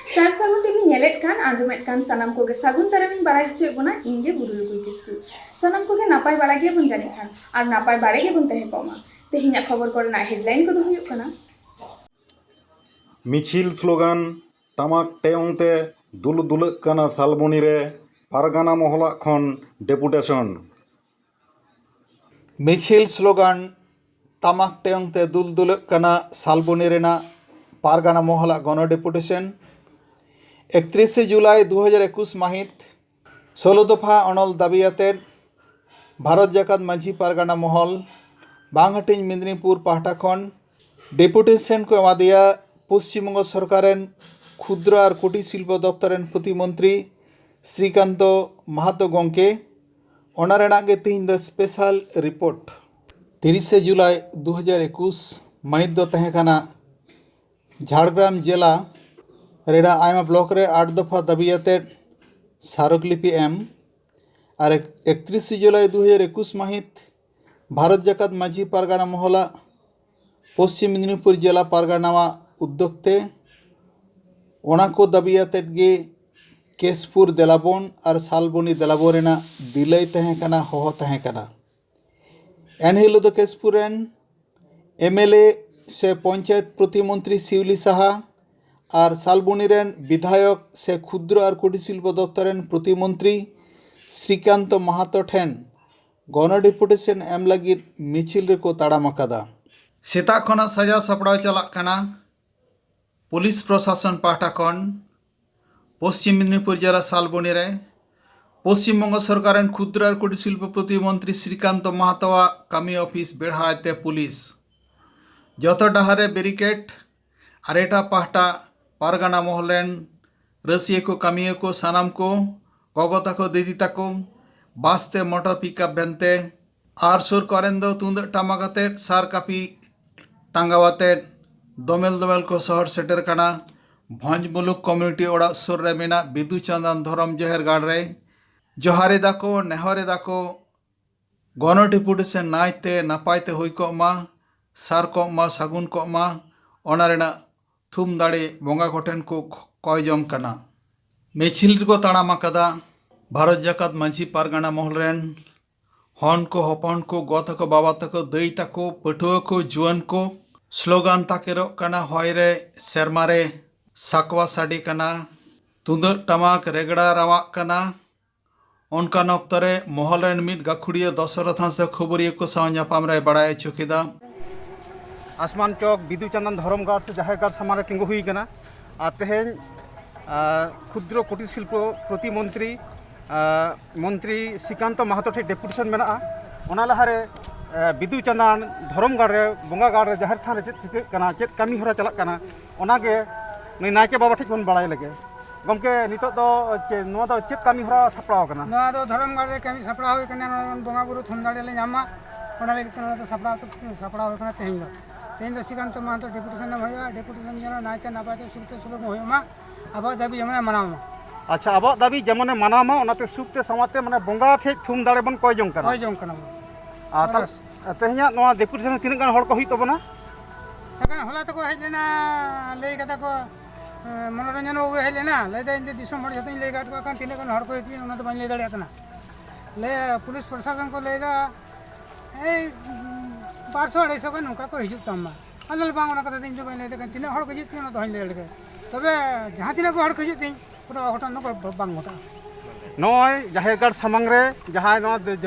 सार सागुन टीवी नेलेट कान आंजमेट कान सानाम कोगे सागुन दारामिन बाड़ाय हचे बोना इंगे बुरुलुकुई किस्कु सानाम कोगे नापाय बाड़ा गे बन जाने खान और नापाय बाड़े गे बन तहे कोमा तेहिना खबर करना हेडलाइन को दो हुयुक काना मिছিল स्लोगान टामाक टेउंगते दुल दुलक काना सालबनी रे पारगाना महला खन डेपुटेशन मिছিল स्लोगान टामाक टेउंगते दुल दुलक काना सालबनी रेना पारगाना महला गण डेपुटेशन 31 जुलाई 2021 माहित 16 दफा अनल दाबियाते भारत जाकात माझी पारगाना महल बांगहाटिन मेदिनीपुर पाहटा खन डेपुटेशन को एमादिया पश्चिमबंग सरकारेन क्षुद्र और कुटीर शिल्प दफ्तरेन प्रतिमंत्री श्रीकांत महतो गंके ओनारेनागे तीन द स्पेशल रिपोर्ट 30 जुलाई 2021 माहित दो तहेकाना झाड़ग्राम जिला रेडा आयमा ब्लॉक रे 8 दफा दाबियाते स्मारकलिपि एम और 31 जुलाई 2021 माहित भारत जाकात माझी पारगाना महला पश्चिम मेदिनीपुर जिला पारगानावा उद्योगते ओनाको दाबियाते गे केशपुर देलाबन और सालबनी देलाबोरेना दिलई तहेकाना होहो तहेकाना एनहिलो दो केशपुरेन एमएलए से पंचायत प्रतिमंत्री शिवली साहा और सालबनी रेन विधायक से क्षुद्र और कुटीर शिल्प दफ्तरेन प्रतिमंत्री श्रीकांत महतो ठेन गण डेपुटेशन एम लगी मिचिल रेको ताड़ाम आकादा सेता खना सजा सपड़ाव चलाक काना पुलिस प्रशासन पाहटा खन पश्चिम मेदिनीपुर जिला सालबनी रे पश्चिम बंग सरकारेन क्षुद्र और कुटीर शिल्प प्रतिमंत्री श्रीकांत महतोआ कामी ऑफिस बेढ़ाते पुलिस जत डाहारे बेरिकेड और एटा पाहटा पारगाना महलेन रसिया को कामिया को सानाम को गगता को दीदी तको बासते मोटर पिकअप बेनते और सुर करें दो तुंद टामाकाते सार कापी टांगावाते दोमेल दोमेल को शहर सेटर काना भंज मुलुक कम्युनिटी ओड़ा सुर रे मेना बिदु चंदन धरम जहर गाड़ रे जोहारे दाको नेहरे दाको गण डेपुटेशन नायते नापायते हुई को मा सार को मा सागुन को मा ओनारेना थुम दाड़े बोंगा कोठेन को कय जम काना मिचिल को ताड़ाम आकादा भारत जाकात माझी पारगाना महल रेन हन को हपन को गो तको बाबा तको दई तको पटुआ को जुआन को स्लोगान ताकेरो काना हयरे सेरमारे साकवा साडी काना तुंदक टमाक रेगड़ा रावाक काना उनकान अक्तरे महल रेन मिद गाखुड़िया दशरथ हांसदा खबरिया को साव नापाम रे बाड़ाय चुकेदा आसमान चौक बिदु चंदन धरम गाड़ से जहाय गाड़ सामारे तिंगु हुई कना और तेहेन क्षुद्र कुटीर शिल्प प्रतिमंत्री मंत्री श्रीकांत महतो ठे डेपुटेशन मेना ओना लहारे बिदु चंदन धरम गाड़ रे बोंगा गाड़ रे जहार थान रे चेत चिके कना चेत कामी हरा चलाक कना ओनागे नै नायके बाबा ठेक बन बाड़ाय लगे गमके नितो दो नोआ दो चेत कामी हरा सपड़ाव कना नोआ दो धरम गाड़ रे कामी सपड़ाव हुई कना बोंगा बुरु थुमदाड़े ले ᱧᱟᱢᱟ ओना ले कना तो सपड़ाव हुई कना तेहन दो श्रीकांत महतो डेपुटेशन होया डेपुटेशन जनो नायते नापायते सुखते सुलभ होयमा अब दाबी जमने मनामा अच्छा अब दाबी जमने मनामा ओनाते सुखते समाते माने बोंगा ठे थुम दाड़े बन कय जंग कना तेह냐 नोआ डेपुटेशन तिन गान हड़ को हुई तबना एखन होला तको हेज लेना लई कथा को मनोरंजन हो हेज लेना लई दे इन दिसम हड़ जतन लई गात को कान तिन गान हड़ को हिती ओना तो बन ले दाड़े कना ले पुलिस प्रशासन को लेदा ए 200-250 को नुका को हिजुक तमा अनल बांग ओना कथा दिन जो बन ले तिन हड़ को हिती ओना तो हन ले दाड़े तबे जहां तिन को हड़ को हिती पुरा घटना को बांग होता नय जाहेर गाड़ सामांग रे जहाय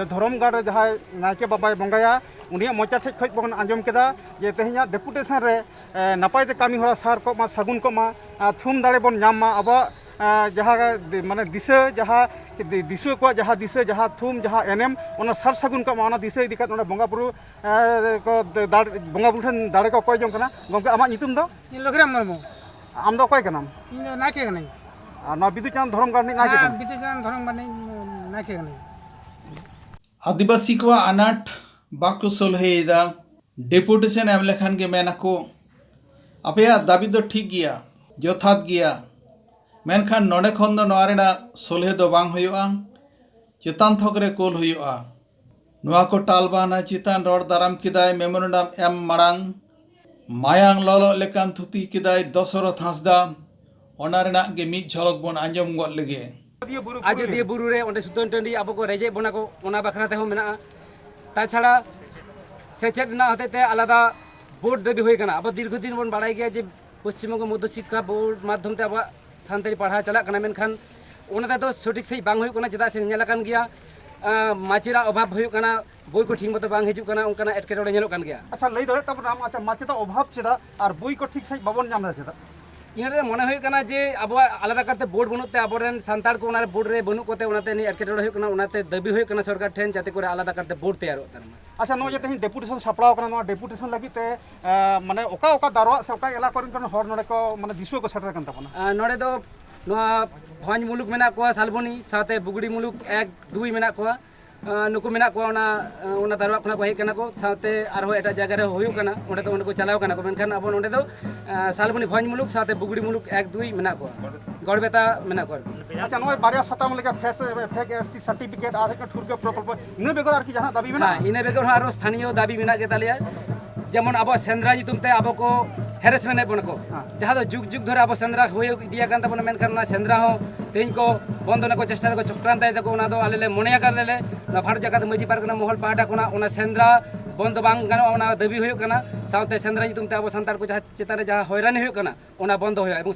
धरम गाड़ रे जहाय नायके बाबाय बंगाया उनिया मोचा ठेक खज बन आंजम केदा जे तेह냐 डेपुटेशन रे नापायते कामी हरा सार को मा सागुन को मा थुम दाड़े बन नाम मा अब जहाँ माने दिशा जहाँ दिशा को जहाँ दिशा जहाँ थुम जहाँ एनएम ओना सार सागुन को मा दिशा इदी कात बोंगा बुरु को बोंगा बुरु ठन दाड़े को कय जंग कना गमके आमा नितुम दो इन लखराम मरमो आम दो कय कनाम इन नाके कनाई ना बिदु चंद धरम गाड़ नाके हां बिदु चंद धरम गाड़ नाके कनाई आदिवासी को अनाट बाको सोलहेदा डेपुटेशन एम लेखान के मेनाको अपया दाबी दो ठीक गया यथात गया मेनखान नोडे खन दो नोआरेना सोलहे दो बांग हुयुआ चेतान थकरे कोल हुयुआ नुआ को टालबाना चितान रोड दाराम किदाय मेमोरेंडम एम मारांग मायांग ललो लेकान थुती किदाय दशरथ हांसदा ᱚᱱᱟ ᱨᱮᱱᱟᱜ ᱜᱮ ᱢᱤᱫ ᱡᱷᱚᱞᱚᱠ ᱵᱚᱱ ᱟᱸᱡᱚᱢ ᱜᱚᱫ ᱞᱮᱜᱮ। ᱟᱡᱚᱫᱤᱭᱟᱹ ᱵᱩᱨᱩ ᱨᱮ ᱚᱸᱰᱮ ᱥᱩᱛᱟᱹᱱ ᱴᱟᱺᱰᱤ ᱟᱵᱚ ᱠᱚ ᱨᱮᱡᱮᱫ ᱵᱚᱱᱟ ᱠᱚ ᱚᱱᱟ ᱵᱟᱠᱷᱨᱟ ᱛᱮᱦᱚᱸ ᱢᱮᱱᱟᱜᱼᱟ। ᱛᱟᱪᱷᱟᱲᱟ ᱥᱮᱪᱮᱫ ᱨᱮᱱᱟᱜ ᱦᱚᱛᱮ ᱛᱮ ᱟলাᱫᱟ বোর্ড দাবি হয়ে কানা আবার দীর্ঘদিন বন বাড়াই গিয়া যে পশ্চিমবঙ্গ মধ্য শিক্ষা বোর্ড মাধ্যম তে আবার সান্তালি পড়া চালাক কানা মেনখান ওনাতে তো সঠিক সেই বাং হয়ে কানা চেদা সে নেলা কান গিয়া মাচিরা অভাব হয়ে কানা বই কো ঠিক মতো বাং হিজুক কানা অনকানা এটকেটড়ে ñᱮᱞᱚᱜ ᱠᱟᱱ ᱜᱮᱭᱟ। ᱟᱪᱪᱷᱟ ᱞᱟᱹᱭ ᱫᱟᱲᱮᱭᱟᱜ ᱛᱟᱵᱚᱱᱟᱢ ᱟᱪᱪᱷᱟ ᱢᱟᱪᱮᱫᱟᱜ ᱚᱵᱷᱟᱵ ᱪᱮᱫᱟᱜ ᱟᱨ ᱵᱳᱭ ᱠᱚ ᱴᱷᱤᱠ ᱥᱟᱺᱦᱤᱡ ᱵᱟᱵᱚᱱ ᱧᱟᱢ ᱮᱫᱟ ᱪᱮᱫᱟᱜ? इन्हें मने हुई कना जे अब आलादा करते बोर्ड बनते आबोरेन सांतार को उनारे बोर्ड रे बनू कोते उनाते नि एटकेटोड़े हुई कना उनाते दाबी हुई कना सरकार ठेन जाते करे आलादा करते बोर्ड तैयार होता है। अच्छा नो जे तेहिं डेपुटेशन सपड़ाव कना नो डेपुटेशन लगी ते माने ओका ओका दारवा से ओका इलाका रन हर नोडे को माने दिसुआ को सेटर कन ताबोना नोडे दो भंज मुलुक मेना को सालबनी साथे बुगड़ी मुलुक 1-2 मेना को नुकु मेना को ओना दारवा खना को हेज कना को साथे आरो एटा जगह रे होयो कना ओंडे तो ओंडे को चलाव कना को मेनखान अब ओंडे दो सालबनी भंज मुलुक साथे बुगड़ी मुलुक 1-2 मेना को गड़बेता मेना को। अच्छा नो बारिया सताम लेके फेक एसटी सर्टिफिकेट आर एक ठुरके प्रकल्प इने बेगर आर की जहां दाबी मेना इने बेगर आरो स्थानीय दाबी मेना के तालिया जेमन अब सेंद्रा नितुमते अब को हेरेसमेंट बन को जहाँ तो जुग जुग धरे अब सेंद्रा हुई दिया कान तबन मेनखान ना सेंद्रा हो तेहिं को बंद को चेष्टा को चक्रांत को ना दो आले मने कर ले ना भारत जगत मजी पार्क ना महल पहाटा को ना सेंद्रा बंद बांग गानो ना दाबी हुई कना साउते सेंद्रा नितुमते अब संतार को जहाँ चेतान जहाँ हैरानी हुई कना ओना बंद हुई एवं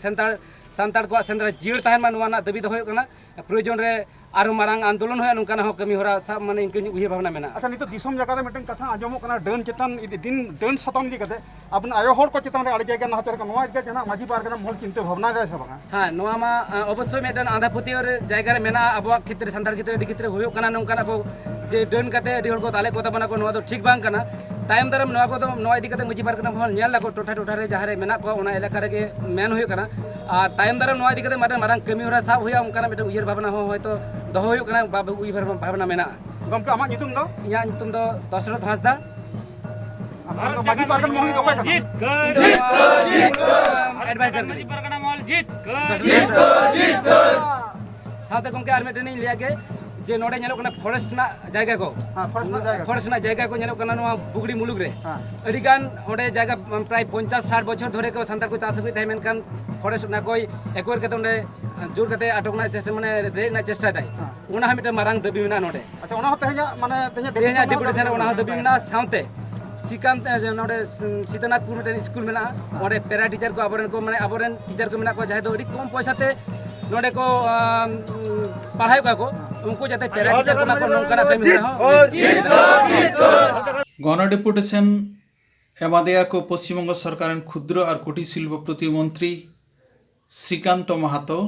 संतार को सेंद्रा जीड़ तहन मा नुआ ना दाबी दो हुई कना प्रयोजन रे आरो मारांग आंदोलन हुई नुकाना हो कमी होरा सब माने इनके उही भावना मेना। अच्छा नितो दिसम जगह रे मिटन कथा आजमो कना डन चेतन दिन डन सतम दी कते अपन आयो हर को चेतन रे आड़ी जायगा ना हतर नोआ के जना माझी पार्क ना महल चिंता भावना रे सब हाँ नोआ मा अवश्य मेटन आंधा पतियोर जायगा रे मेना अब क्षेत्र संतार क्षेत्र हुई कना नोंकाना को जे डन कते अडी हर को ताले को तबना को नोआ तो ठीक बांग कना तायम दाराम नोआ को तो नोआ इदी कते मजी पार्क ना महल नेल लाको टोठा टोठा रे जहां रे मेना को ओना इलाका रे के मेन हुई कना और तायम दाराम नोआ इदी कते मारांग कमी होरा साब हुई उनकाना मेटन उयर भावना हो होयतो दहो हुई कना बाबू उयर भावना मेना। गमके आमा नितुम दो इया नितुम दो दशरथ हांसदा माझी पार्क ना महल को जीत एडवाइजर मजी पार्क ना महल जीत साथे गमके आर मेटन लिया के जे नोडे ñeलो कना फॉरेस्ट ना जायगा को हां फॉरेस्ट ना जायगा को ñeलो कना नोआ बुगड़ी मुलुक रे अडी गान ओडे जायगा प्राय 50-60 बछर धरे को संतार को चाष हुई ताई मेनखान फॉरेस्ट ना कोई एक्वायर कते ओडे जोर कते आटक ना चेष्टा माने रे ना चेष्टा ताई ओना हम मिटे मारांग दबी मेना नोडे। अच्छा ओना तेहिया माने तेहिया डेपुटेशन ओना दबी मेना साउते सिकांत नोडे सीतानाथपुर मिटे स्कूल मेना ओडे पैरा टीचर को आबोरेन टीचर को मेना को जाहे तो अडी कम पैसा ते नोडे को पढ़ाई को उनको जाते पैरा टीचर को ना को नोंकाना कमी हो गण डेपुटेशन एमादेया को पश्चिमबंग सरकार क्षुद्र और कुटीर शिल्प प्रतिमंत्री श्रीकांत माहातो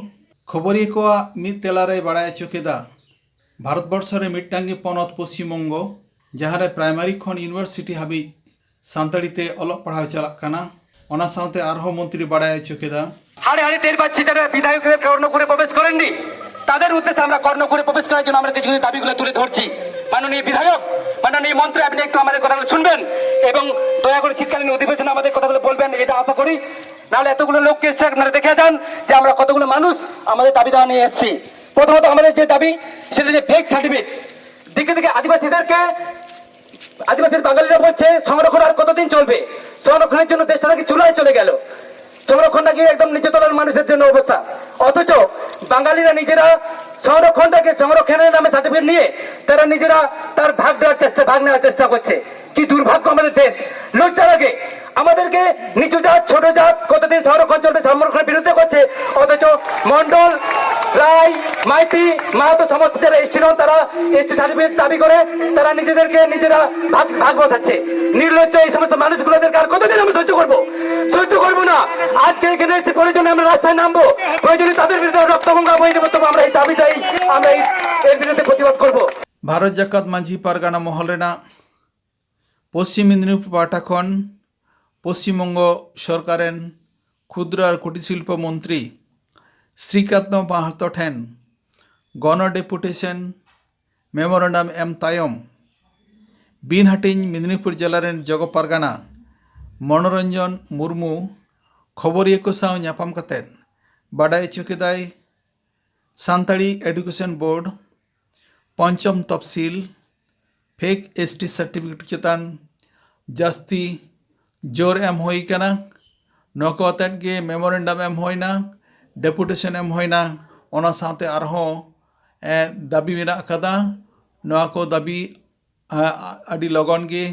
खबरिया को मिद तेलारे बाड़ाय चुकेदा भारतवर्ष रे मिट्टांगी पनत पश्चिमबंग जहाँ रे प्राइमारी खन यूनिवर्सिटी हाबी सानताड़ीते अलग पढ़ाव चलाक काना ओना साथे आरहो मंत्री बाड़ाय चुकेदा हाड़े हाड़े टेर पाচ্ছি যারা বিধায়কের কর্ণপুরে প্রবেশ করেননি তাদের উদ্দেশ্যে আমরা কর্ণপুরে প্রবেশ করার জন্য আমরা কিছু দাবিগুলো তুলে ধরছি। মাননীয় বিধায়ক মাননীয় মন্ত্রী আপনি একটু আমাদের কথাগুলো শুনবেন এবং দয়া করে শীতকালীন অধিবেশনে আমাদের কথাগুলো বলবেন এটা আশা করি। নাহলে এতগুলো লোককে এসে আপনারা দেখে যান যে আমরা কতগুলো মানুষ আমাদের দাবি দাওয়া নিয়ে এসেছি। প্রথমত আমাদের যে দাবি সেটা যে ফেক সার্টিফিকেট দিকে দিকে আদিবাসীর বাঙালিরা বলছে সংরক্ষণ আর কতদিন চলবে, সংরক্ষণের জন্য দেশটা নাকি চুলায় চলে গেল, সংরক্ষণ নাকি একদম নিচে তলার মানুষের জন্য অবস্থা। অথচ বাঙালিরা নিজেরা সংরক্ষণের নামে সার্টিফিকেট নিয়ে তারা নিজেরা তার ভাগ নেওয়ার চেষ্টা করছে। কি দুর্ভাগ্য আমাদের দেশ, লজ্জা লাগে। আমাদেরকে নিচু জাত ছোট জাত কতদিন সংরক্ষণ চলবে সংরক্ষণের বিরুদ্ধে করছে, অথচ মন্ডল রায় মাইতি মাহাতো সমস্ত যারা এসটি নন তারা এসটি সার্টিফিকেট দাবি করে তারা নিজেরা ভাগ বসাচ্ছে। নির্লজ্জ এই সমস্ত মানুষগুলোদেরকে আর কতদিন আমরা সহ্য করবো না। আজকে এখানে এসে প্রয়োজনে আমরা রাস্তায় নামবো, প্রয়োজনে তাদের বিরুদ্ধে রক্তগঙ্গা বয়ে দেবো, তবু আমরা এই দাবি চাই, আমরা এর বিরুদ্ধে প্রতিবাদ করবো। भारत जाकात माझी पारगाना महल पश्चिम मेदिनीपुर पाहटा खन पश्चिमबंग सरकारेन क्षुद्र और कुटीर शिल्प मंत्री श्रीकांत माहातो ठेन गण डेपुटेशन मेमोरेंडम एम तायम बिन हाटिंग मेदिनीपुर जिलारेन जग पारगाना मनोरंजन मुर्मू खबरिया को साव ᱧᱟᱯᱟᱢ कतेन बाडाय चुकेदाय सानताड़ी एडुकेशन बोर्ड पंचम तफसिल फेक एसटी सर्टिफिकेट चेतान जास्ती जोर एम होई कना नोको अतट गे मेमोरेंडम एम होइना डेपुटेशन एम होइना ओना साथे आरहों दाबी मेना कदा नोआ को दाबी आदि लगन गे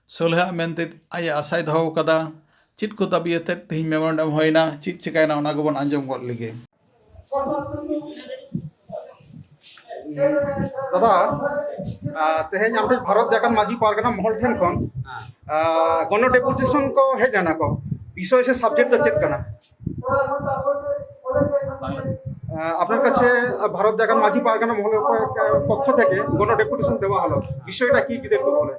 सोलह मेनते आय आशाय दहो कदा चित को दाबी एते तेहि मेमोरेंडम होइना चित चिकायना ओना गबन आंजम गद लिगे दादा तेहें आम भारत जाकान माझी पारगना महल ठेन खन गण डेपुटेशन को हेज जाना को विषय से सब्जेक्ट चेक करना আপনার কাছে ভারত জাগান মাঝি পারগানা মহলের পক্ষ থেকে গণ ডেপুটেশন দেওয়া হলো বিষয়টা কি যদি একটু বলেন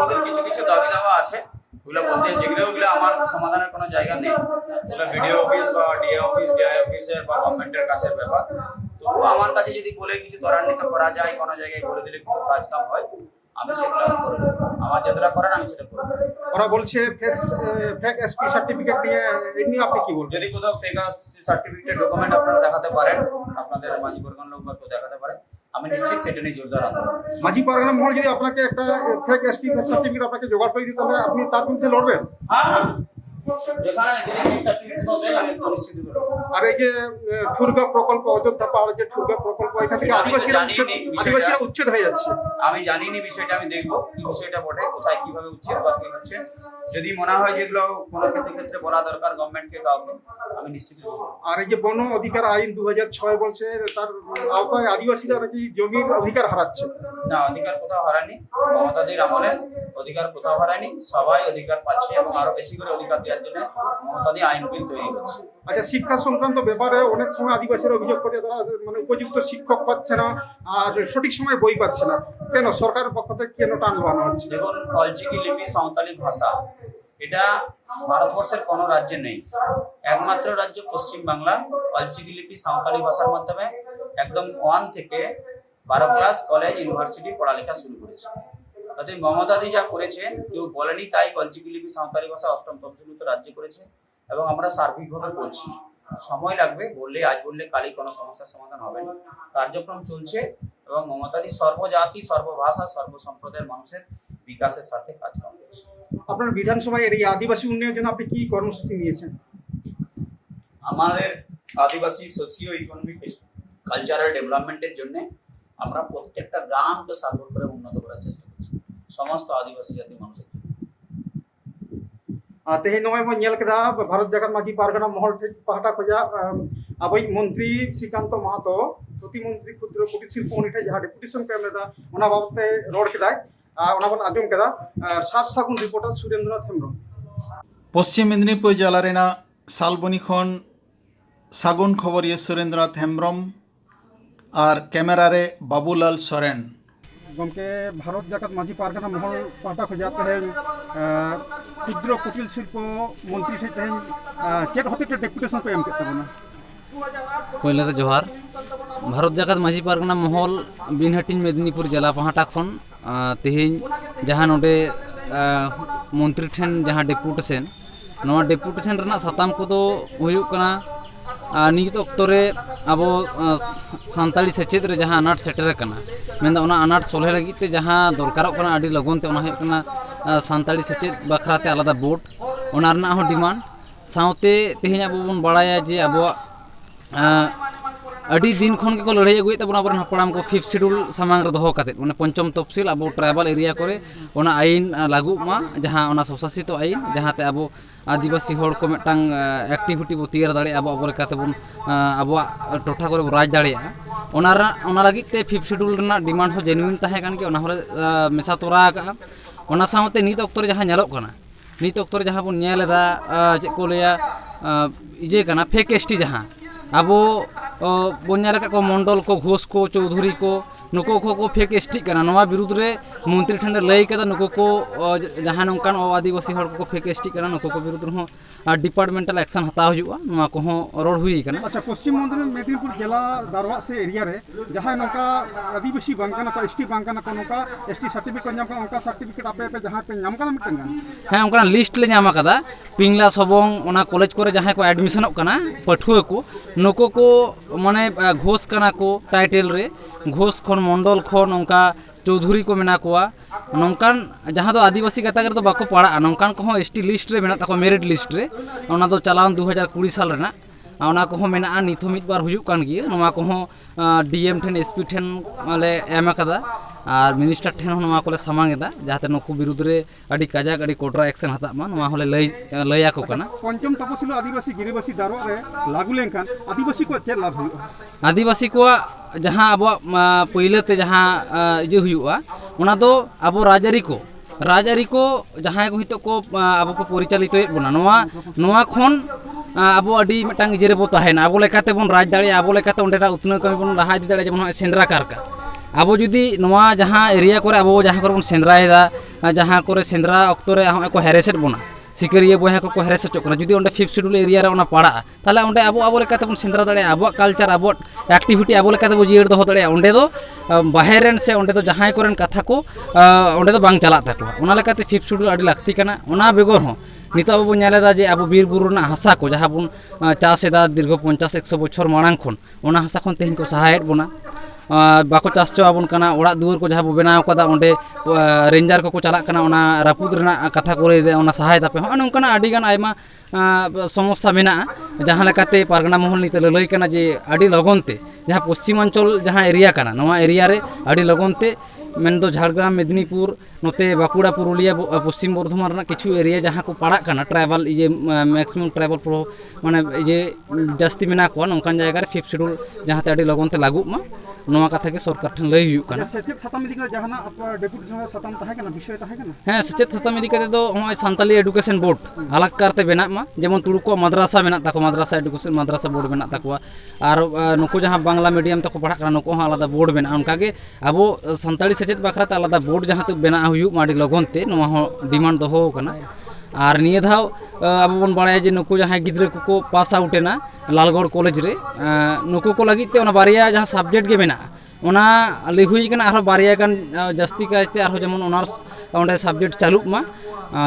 ওদের কিছু কিছু দাবি দাওয়া আছে ওগুলো বলতে যেগুলো আমার সমাধানের কোনো জায়গা নেই ওগুলো ভিডিও অফিস বা ডিএ অফিস ডিআই অফিসের বা গভর্নমেন্টের কাছের ব্যাপার তবু আমার কাছে যদি বলে কিছু ত্বরান্বিত করা যায় কোনো জায়গায় বলে দিলে কিছু কাজ কাম হয় আমি সেগুলো করে দেবো আমার যতটা করার আমি সেটা করবো ওরা বলছে ফেক এসটি সার্টিফিকেট নিয়ে এমনি আপনি কি বলবেন যদি কোথাও ফেক সার্টিফিকেট ডকুমেন্ট আপনারা দেখাতে পারেন আপনাদের মাঝি পরগণ লোক বা কেউ দেখাতে পারে আমি নিশ্চিত সেটা নিয়ে জোরদার আন্দোলন মাঝি পারগানা মহল যদি আপনাকে একটা ফেক এসটি সার্টিফিকেট আপনাকে জোগাড় করে দিতে তাহলে আপনি তার বিরুদ্ধে লড়বেন হ্যাঁ যেখানে যদি ফেক সার্টিফিকেট দেয় আমি একদম নিশ্চিত করবো আর এই যে ঠুরগা প্রকল্প অযোধ্যা পাহাড়ে যে ঠুরগা প্রকল্প এখান থেকে আদিবাসীরা উচ্ছেদ হয়ে যাচ্ছে আমি জানিনি বিষয়টা আমি দেখবো কি বিষয়টা বটে কোথায় কিভাবে উচ্ছেদ বা কি হচ্ছে যদি মনে হয় যেগুলো কোনো ক্ষেত্রে বলা দরকার গভর্নমেন্টকে কাউকে আমি নিশ্চিত করবো আর এই যে বন অধিকার আইন 2006 বলছে তার আওতায় আদিবাসীরা নাকি জমির অধিকার হারাচ্ছে না অধিকার কোথাও হারায়নি মমতাদির আমলে অধিকার কোথাও হারায়নি সবাই অধিকার পাচ্ছে এবং আরো বেশি করে অধিকার দেওয়ার জন্য মমতাদি আইন বিল তৈরি করছে আচ্ছা শিক্ষা সংক্রান্ত ব্যাপারে অনেক সময় আদিবাসীরা অভিযোগ করে তারা মানে উপযুক্ত শিক্ষক পাচ্ছে না আর সঠিক সময় বই পাচ্ছে না কেন সরকারের পক্ষ থেকে কেন টান বানো হচ্ছে দেখুন অলচিকি লিপি সাঁওতালি ভাষা এটা ভারতবর্ষের কোনো রাজ্যে নেই একমাত্র রাজ্য পশ্চিম বাংলা অলচিকি লিপি সাঁওতালি ভাষার মাধ্যমে একদম 1 থেকে 12 ক্লাস কলেজ ইউনিভার্সিটি পড়ালেখা শুরু করেছে তাতে মমতাদি যা করেছে কেউ বলেনি তাই অলচিকি লিপি সাঁওতালি ভাষা 8ম তফসিলভুক্ত রাজ্যে করেছে এবং আমরা সার্বিকভাবে করছি সময় লাগবে বললে আজ বললে কালই কোনো সমস্যার সমাধান হবে না কার্যক্রম চলছে এবং মমতাদি সর্বজাতি সর্বভাষা সর্বসম্প্রদায়ের মানুষের বিকাশের স্বার্থে কাজ করছে আপনার বিধানসভায় এই আদিবাসী উন্নয়নের জন্য আপনি কি কর্মসূচি নিয়েছেন আমাদের আদিবাসী সোশিও ইকোনমিক কালচারাল ডেভেলপমেন্টের জন্য আমরা প্রত্যেকটা গ্রামকে সাপোর্ট করে উন্নত করার চেষ্টা করছি সমস্ত আদিবাসী জাতি মানুষের জন্য तेहे नॉय बन नेल केदा भारत जागान माझी पारगना महल पाहटा खोजा आबै मंत्री श्रीकांत महतो प्रतिमंत्री क्षुद्र कुटीर शिल्प उनी जहाँ डेपुटेशन को एमलेदा ओना बाबते रोड केदा ओना बन आजम केदा सात सागुन रिपोर्टर सुरेंद्रनाथ हेम्ब्रम पश्चिम मेदिनीपुर जिला रेना सालबनी खन सागुन खबरिया सुरेंद्रनाथ हेम्ब्रम और कैमरा रे बाबूलाल सोरेन गमके भारत जागात माझी पारगना महल पाहटा खोजा तेहेन क्षुद्र कुटीर शिल्प मंत्री से तेहेन चेक होते डेपुटेशन को एम के तबना पहले तो जोहार भारत जागात माझी पारगना महल बिनहाटिन मेदिनीपुर जिला पाहटा खन तेहेन जहाँ नोडे मंत्री ठेन जहाँ डेपुटेशन नवा डेपुटेशन रना साताम को तो हुयुग कना नित अक्तो रे अब सानताली सेचेद रे जहाँ अनाट सेटर कना मेनदा ओना अनाट सोलहे लगी ते जहाँ दरकारोग कना आदि लगन ते ओना हुयुग कना सानताली सेचेद बखराते आलादा बोर्ड ओना रना हो डिमांड साउते तेहेन अब बन बाड़ाया जे अब अड़ी दिन खन के को लड़ाई अगुए तबना अपन हपड़ाम को 5th शेड्यूल सामांग रे दोहो काते माने पंचम तफसिल अब ट्राइबल एरिया करे ओना आईन लागू मा जहाँ ओना स्वशासित आईन जहाँ ते अब आदिवासी होड़ को मिटांग एक्टिविटी बो तैयार दाड़े अब अब लेकाते बन अब टोठा करे राज दाड़े ओना लगी ते 5th शेड्यूल रना डिमांड हो जेन्युइन ताहे कान के ओना होरे मेसा तोरा का ओना साउते नित अक्तो रे जहाँ नेलोग कना नित अक्तो रे जहाँ बन नेलेदा जे को लेया इजे कना फेक एसटी जहाँ अब बन्या को मंडल को घोष को चौधरी को नुको को फेक एसटी कना नवा विरुद्ध रे मंत्री ठंड लई कदा नुको को जहां नंकान आदिवासी हड़ को फेक एसटी कना नुको को विरुद्ध हो डिपार्टमेंटल एक्शन हताव हुआ नवा को रोड हुई कना अच्छा पश्चिम मेदिनीपुर जिला दारवा से एरिया रे जहां नंका आदिवासी बांकाना को एसटी बांकाना को नंका एसटी सर्टिफिकेट नाम का उनका सर्टिफिकेट आपे पे जहां पे नाम का मिटन हाँ उनका लिस्ट ले नाम कदा पिंगला सबोंग ओना कॉलेज करे जहां को एडमिशन कना पठुआ को नुको को माने घोष कना को टाइटल रे घोष खन मंडल खन उनका चौधरी को मेना कोआ नौकान जहाँ तो आदिवासी गाता तो बाको पड़ा नौकान को एसटी लिस्ट रे मेना ताको मेरिट लिस्ट रे ओना तो चलान 2020 साल रेना ᱚᱱᱟ ᱠᱚᱦᱚᱸ ᱢᱮᱱᱟᱜᱼᱟ, ᱱᱤᱛ ᱦᱚᱸ ᱢᱤᱫ ᱵᱟᱨ ᱦᱩᱭᱩᱜ ᱠᱟᱱ ᱜᱮᱭᱟ, ᱱᱚᱣᱟ ᱠᱚᱦᱚᱸ ᱰᱤᱮᱢ ᱴᱷᱮᱱ ᱮᱥᱯᱤ ᱴᱷᱮᱱ ᱞᱮ ᱮᱢ ᱟᱠᱟᱫᱟ ᱟᱨ ᱢᱤᱱᱤᱥᱴᱟᱨ ᱴᱷᱮᱱ ᱦᱚᱸ ᱱᱚᱣᱟ ᱠᱚᱞᱮ ᱥᱟᱢᱟᱝ ᱮᱫᱟ ᱡᱟᱦᱟᱸᱛᱮ ᱱᱩᱠᱩ ᱵᱤᱨᱩᱫᱽ ᱨᱮ ᱟᱹᱰᱤ ᱠᱟᱡᱟᱠ ᱟᱹᱰᱤ ᱠᱚᱰᱨᱟ ᱮᱠᱥᱮᱱ ᱦᱟᱛᱟᱜ ᱢᱟ, ᱱᱚᱣᱟ ᱦᱚᱸᱞᱮ ᱞᱟᱹᱭ ᱟᱠᱚ ᱠᱟᱱᱟ। পঞ্চম তপশিল আদিবাসী গিরিবাসী দারোয়া রে লাগু লেনখান আদিবাসী কো চেদ লাভ হুᱭᱩᱜᱼᱟ? आदिवासी कोआग जहाँ अब पहलेते जहाँ इजे हुआ ओना दो अब राजआरी को जहाँ को हित को अब को परिचालित बना नोआ खन अब अडी मिटांग इजे रेबो तहेना अब लेकाते बन राज दाड़े अब लेकाते ओंडेरा उतना कमी बन लहा इदि दाड़े जेमन सेंद्रा कारका अब जुदी नोआ जहाँ एरिया करे अब जहाँ करे बन सेंद्राएदा जहाँ करे सेंद्रा अक्तो रे को हेरेसेट बना सिकरिया बहा को हेरेस होचोना जुदी ओंडे 5th शेड्यूल एरिया रे ओना पड़ा ताले ओंडे अब लेकाते बन सेंद्रा दाड़े अब कल्चर अब एक्टिविटी अब लेकाते बो जियर दो दाड़े ओंडे दो बाहेरेन से ओंडे दो जहाँ कोरेन कथा को ओंडे दो बांग चला ताको ओना लेकाते 5th शेड्यूल अडी लाक्ति काना ओना बेगर हो नितो अब बन नेलेदा जे अब बीर बुरु ना हासा को जहाँ बन चाष एदा दीर्घ 50-100 बछर मांग खन ओना हासा खन तेहन को सहायत बना बाको चाष चोआबन कना ओड़ा दुआर को जहाँ बो बनाव कदा ओंडे रेंजर को चला कना ओना रापुद रेना कथा को लैदे ओना सहायता पे हन नोंकाना आडी गान आयमा समस्या मेना जहाँ लेकाते पारगना महल निते ललई कना जे आडी लगनते जहाँ पश्चिमांचल जहाँ एरिया कना नोआ एरिया रे आडी लगनते मेन दो झाड़ग्राम मेदिनीपुर नोते बाकुड़ा पुरुलिया पश्चिम बर्धमान रना किछु एरिया जहाँ को पड़ा कना ट्राइबल इजे मैक्सिमम ट्राइबल प्रो माने इजे जास्ती मेना को नोंकान जायगा रे 5th शेड्यूल जहाँ ते आडी लगनते लागू मा नोआ कथा के सरकार ठन लई हुयु कना सेचेत साताम इदि कना जहाना डेपुटेशन साताम ताहे कना विषय ताहे कना हाँ सेचेत साताम इदि कते दो होय सान्ताली एडुकेशन बोर्ड अलग करते बेना मा जेमन तुड़ु को मद्रासा मेना ताको मद्रासा एडुकेशन मद्रासा बोर्ड मेना ताको और नुको जहाँ बांग्ला मीडियम तक पढ़ा कना नुको आलादा बोर्ड मेना उनकागे अब सान्ताली सेचेत बाखराते आलादा बोर्ड जहाँ तक बेना हुयु माडी लगनते नोआ हो डिमांड दो कना और निये धाव अब बन बाड़ाया जे नुको जहाँ गिद्रे को पास आउटेना लालगढ़ कॉलेज रे नुको को लगिते ओना बारिया जहाँ सब्जेक्ट के मेना ओना लई हुई कना आरो बारिया गान जास्ती कायते आरो जेमन ऑनर्स ओंडे सब्जेक्ट चालू मा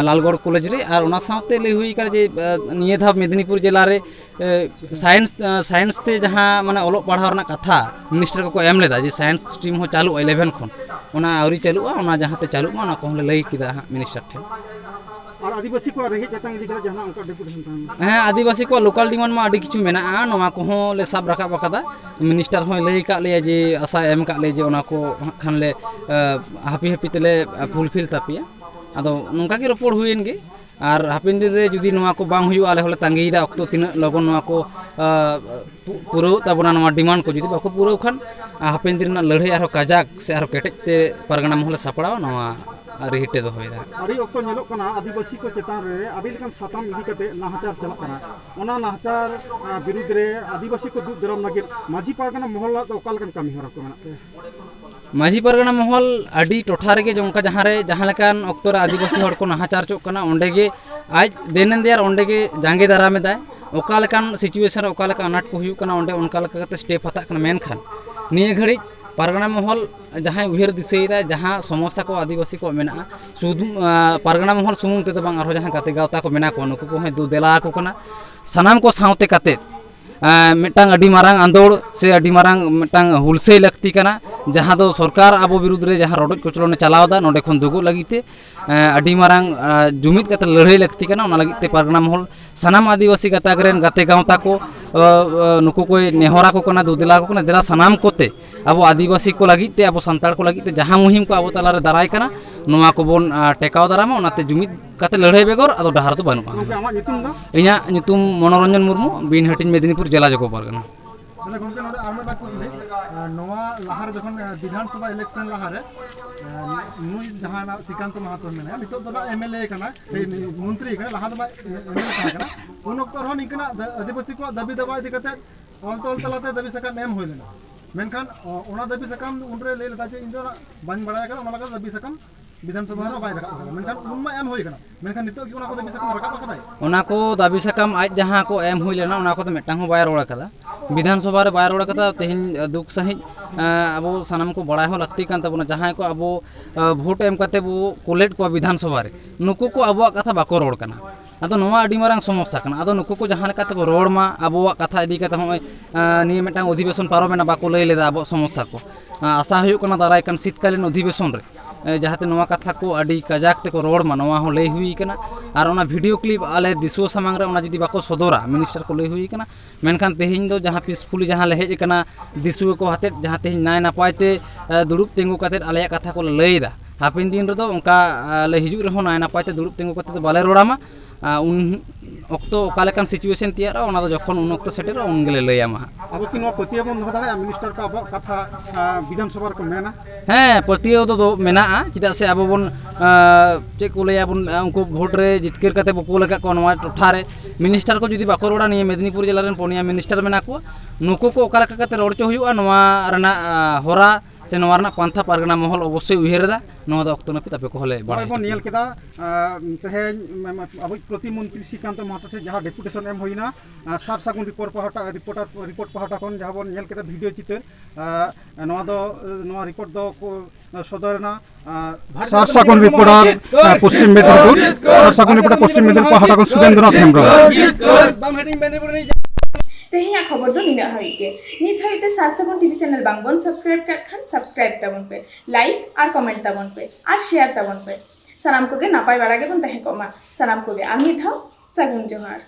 लालगढ़ कॉलेज रे और ओना साथे लई हुई कर जे निये धाव मेदिनीपुर जिला रे साइंस ते जहाँ माने ओलो पढ़ाव रना कथा मिनिस्टर को एम लेदा जे साइंस स्ट्रीम हो चालू 11 खन ओना आवरी चालूआ ओना जहाँ ते चालू मा ओना को लई किदा मिनिस्टर ठेन और आदिवासी को रही जतन इदि करा जहाना उनका डेपुटेशन ताहे हाँ आदिवासी को लोकल डिमांड में अड़ी किछु मेना नोआ को ले साब रखा बकादा मिनिस्टर हो लई का ले जे आशा एम का ले जे ओना को खान ले हापी तेले फुलफिल तापिया आदो नोंका के रपोड़ हुएन गे और हापिन दिन रे जुदी नोआ को बांग हुयु आले होले तांगीदा अक्तो तीन लगन नोआ को पूरा ताबना नोआ डिमांड को जुदी बाको पूरा खान हापिन दिन लड़ाई आरो काजाक से आरो केटेते पारगना महले सापड़ाव नोआ रिहिटे दो होयदा अड़ी अक्तो नेलो कना आदिवासी को चेतान रे आदि लेकन साताम इदि कते नाहचार चला कना ओना नाहचार विरुद्ध रे आदिवासी को दूध दरम लगे माझी पारगना महल तो ओका लेकन कमी हरा को मेनाते माझी पारगना महल अड़ी टोठा रे जोंका जहाँ रे जहाँ लेकान अक्तो रे आदिवासी हड़ को नाहचार चोक कना ओंडे गे आज देनेन देर ओंडे गे जांगे दारामे दाय ओका लेकान सिचुएशन ओका लेका अनाट को हुयु कना ओंडे ओनका लेका कते स्टेप हता कना मेनखान निये घड़ी पारगना महल जहाँ उहेर दिसेदा जहाँ समस्या को आदिवासी को मेना सुदु पारगना महल सुमुंग ते बांग आरो जहाँ गाते गावता को मेना को नुको को दो देला को कना सनाम को सावते काते मिटांग अडी मारांग आंदोड़ से अडी मारांग मिटांग हुलसे लगती कना जहाँ दो सरकार अब विरुद्ध रे जहाँ रोड कोचलोने चलावदा नोडे खन दुगु लगिते अडी मारांग जुमित कते लड़ाई लगती कना ओना लगिते पारगना महल सनाम आदिवासी गातागरेन गाते गावता को नुको को नेहरा को कना दुदिला को कना देला सनाम कोते अब आदिवासी को लगिते अब संताल को लगिते जहाँ मुहिम को अब तालारे दाराय कना नोआ को बोन टेकाव दारामा ओनाते जुमित कते लड़ाई बेगर अदो डहार तो बानुआ इना नितुम मनोरंजन मुर्मू बिन हटिन मेदिनीपुर जिला जगो पारगना মানে গমকে নড়ে আমরা বাক করলে নোয়া লাহারে যখন বিধানসভা ইলেকশন লাহারে নুই জাহানা শ্রীকান্ত মাহাতো মেনে নিতো তো এমএলএ কানা মন্ত্রী কানা লাহা দবা এমএলএ কানা উন অক্ত রহন ইকনা আদিবাসী को দাবি দাবা ইদি কতে অল তলাতে দাবি সাকাম এম হইলেনা মেনখান ওনা দাবি সাকাম উনরে লে লতা যে ইন্দো বান বাড়ায় কানা ওনা লাগা দাবি সাকাম विधानसभा रो बाय रखा मेनखान उनमा एम होई कना मेनखान नितो कि ओना को दाबी साकाम रखा पकदाय ओना को दाबी साकाम आज जहाँ को एम हुई लेना ओना को तो मेटांग बाय रोड़ा कदा विधानसभा रे बाय रोड़ा कदा तेहिन दुख सहित अब सनाम को बड़ा हो लगती कान तबना जहाँ को अब भोट एम कते बो कोलेट को विधानसभा रे नुको को अब कथा बाको रोड़ कना अदो नोआ अडी मारांग समस्या कना अदो नुको को जहाँ लेका को रोड़ मा अब कथा इदी कता होय नि मेटांग अधिवेशन पारोमेना बाको लई लेदा अब समस्या को आशा हुयु कना दाराय कान शीतकालीन अधिवेशन रे ᱡᱟᱦᱟᱸᱛᱮ ᱱᱚᱣᱟ ᱠᱟᱛᱷᱟ ᱠᱚ ᱟᱹᱰᱤ ᱠᱟᱡᱟᱠ ᱛᱮᱠᱚ ᱨᱚᱲ ᱢᱟ ᱱᱚᱣᱟ ᱦᱚᱸ ᱞᱟᱹᱭ ᱦᱩᱭ ᱠᱟᱱᱟ ᱟᱨ ᱚᱱᱟ ᱵᱷᱤᱰᱤᱭᱳ ᱠᱞᱤᱯ ᱟᱞᱮ ᱫᱤᱥᱩᱣᱟᱹ ᱥᱟᱢᱟᱝ ᱨᱮ ᱚᱱᱟ ᱡᱩᱫᱤ ᱵᱟᱠᱚ ᱥᱚᱫᱚᱨᱟ ᱢᱤᱱᱤᱥᱴᱟᱨ ᱠᱚ ᱞᱟᱹᱭ ᱦᱩᱭ ᱠᱟᱱᱟ ᱢᱮᱱᱠᱷᱟᱱ ᱛᱮᱦᱮᱧ ᱫᱚ ᱡᱟᱦᱟᱸ ᱯᱤᱥᱯᱷᱩলি ᱡᱟᱦᱟᱸ ᱞᱮ ᱦᱮᱡ ᱟᱠᱟᱱᱟ ᱫᱤᱥᱩᱣᱟᱹ ᱠᱚ ᱟᱛᱮᱫ ᱡᱟᱦᱟᱸ ᱛᱮᱦᱮᱧ ᱱᱟᱭ ᱱᱟᱯᱟᱭ ᱛᱮ ᱫᱩᱲᱩᱵ ᱛᱤᱸᱜᱩ ᱠᱟᱛᱮᱫ ᱟᱞᱮᱭᱟᱜ ᱠᱟᱛᱷᱟ ᱠᱚᱞᱮ ᱞᱟᱹᱭᱫᱟ ᱦᱟᱯᱮᱱ ᱫᱤᱱ ᱨᱮᱫᱚ ᱚᱱᱠᱟ ᱞᱮ ᱦᱤᱡᱩᱜ ᱨᱮᱦᱚᱸ ᱱᱟᱭ ᱱᱟᱯᱟᱭ ᱛᱮ ᱫᱩᱲᱩᱵ ᱛᱤᱸᱜᱩ ᱠᱟᱛᱮᱫ ᱫᱚ ᱵᱟᱞᱮ ᱨᱚᱲᱟᱢᱟ ᱩᱱ ᱚᱠᱛᱚ ᱚᱠᱟ ᱞᱮᱠᱟᱱ ᱥᱤᱪᱩᱭᱮᱥᱚᱱ ᱛᱮᱭᱟᱨᱚᱜᱼᱟ ᱚᱱᱟ ᱫᱚ ᱡᱚᱠᱷᱚᱱ ᱩᱱ ᱚᱠᱛᱚ ᱥᱮᱴᱮᱨᱚᱜᱼᱟ ᱩᱱ ᱜᱮᱞᱮ ᱞᱟᱹᱭᱟᱢᱟ ᱦᱟᱸᱜ ᱟᱵᱚ ᱠᱤ ᱱᱚᱣᱟ ᱯᱟᱹᱛᱭᱟᱹᱣ ᱵᱚᱱ ᱫᱚᱦᱚ ᱫᱟᱲᱮᱭᱟᱜᱼᱟ ᱢᱤᱱᱤᱥᱴᱟᱨ ᱠᱚ ᱟᱵᱚᱣᱟᱜ ᱠᱟᱛᱷᱟ ᱵᱤᱫᱷᱟᱱ ᱥᱚᱵᱷᱟ ᱨᱮᱠᱚ ᱢᱮᱱᱟ? ᱦᱮᱸ ᱯᱟᱹᱛᱭᱟᱹᱣ ᱫᱚ ᱢᱮᱱᱟᱜᱼᱟ ᱪᱮᱫᱟᱜ ᱥᱮ ᱟᱵᱚ ᱵᱚᱱ ᱪᱮᱫ ᱠᱚ ᱞᱟᱹᱭᱟ ᱵᱚᱱ ᱩᱱᱠᱩ ᱵᱷᱳᱴ ᱨᱮ ᱡᱤᱛᱠᱟᱹᱨ ᱠᱟᱛᱮ ᱵᱚ ᱠᱳᱞ ᱟᱠᱟᱫ ᱠᱚᱣᱟ ᱱᱚᱣᱟ ᱴᱚᱴᱷᱟ ᱨᱮ ᱢᱤᱱᱤᱥᱴᱟᱨ ᱠᱚ ᱡᱩᱫᱤ ᱵᱟᱠᱚ ᱨᱚᱲᱟ ᱱᱤᱭᱟᱹ ᱢᱮᱫᱽᱱᱤᱯᱩᱨ ᱡᱮᱞᱟ ᱨᱮᱱ 4 ᱢᱤᱱᱤᱥᱴᱟর ᱢᱮᱱᱟᱜ ᱠᱚᱣᱟ ᱱᱩᱠᱩ ᱠᱚ ᱚᱠᱟ ᱞᱮᱠᱟ ᱠᱟᱛᱮ ᱨᱚᱲ ᱪᱚ ᱦᱩᱭᱩᱜᱼᱟ ᱱᱚᱣᱟ ᱨᱮᱱᱟᱜ ᱦᱚᱨᱟ ᱥᱮ ᱱᱚᱣᱟ ᱨᱮᱱᱟᱜ ᱯᱟᱱᱛᱷᱟ ᱯᱟᱨᱜᱟᱱᱟ ᱢᱚᱦᱚᱞ ᱚᱵᱚᱥᱥᱳᱭ ᱩᱭᱦᱟᱹᱨᱮᱫᱟ ᱱᱚᱣᱟ ᱫᱚ ᱚᱠᱛᱚ ᱱᱟᱹᱯᱤᱛ ᱟᱯᱮ ᱠᱚᱦᱚᱸ ᱞᱮ ᱱᱚᱜᱼᱚᱭ ᱵᱚᱱ ᱧᱮᱞ ᱵᱟᱲᱟᱭ ᱠᱮᱫᱟ ᱛᱮᱦᱮᱧ ᱟᱵᱚᱭᱤᱡ ᱯᱨᱚᱛᱤᱢᱚᱱᱛᱨী ᱥᱨᱤᱠᱟন্ত ᱢᱟᱦᱟᱛᱚ ᱴᱷᱮᱱ ᱡᱟᱦᱟᱸ ᱰᱮপুᱴᱮᱥᱚᱱ ᱮᱢ ᱦᱩᱭᱱᱟ ᱥᱟᱨ ᱥᱟᱹᱜᱩᱱ ᱨᱤᱯᱳর্ট ᱯᱟᱦᱴᱟ ᱠᱷᱚᱱ ᱡᱟᱦᱟᱸ ᱵᱚᱱ ᱧᱮᱞ ᱠᱮᱫᱟ ᱵᱷᱤᱰᱤᱭᱳ ᱪᱤᱛᱟᱹᱨ ᱱᱚᱣᱟ ᱨᱤᱯᱳর্ট ᱫᱚ সদরেনা সার সাগুন রিপোর্টার পশ্চিম মেদিনীপুর সার সাগুন রিপোর্টার পশ্চিম মেদিনীপুর পাহাড় সুরেন্দ্রনাথ হেমব্রম तेहें खबर दो निना हाई के नित हाई ते सार सागुन टीवी चैनल बांगबन सब्सक्राइब कर खान सब्सक्राइब तबन पे लाइक और कमेंट तबन पे और शेयर तबन पे सनाम को गे नापाय बाड़ा गे बन तहे कोमा सनाम को गे आमी था सागुन जोहार।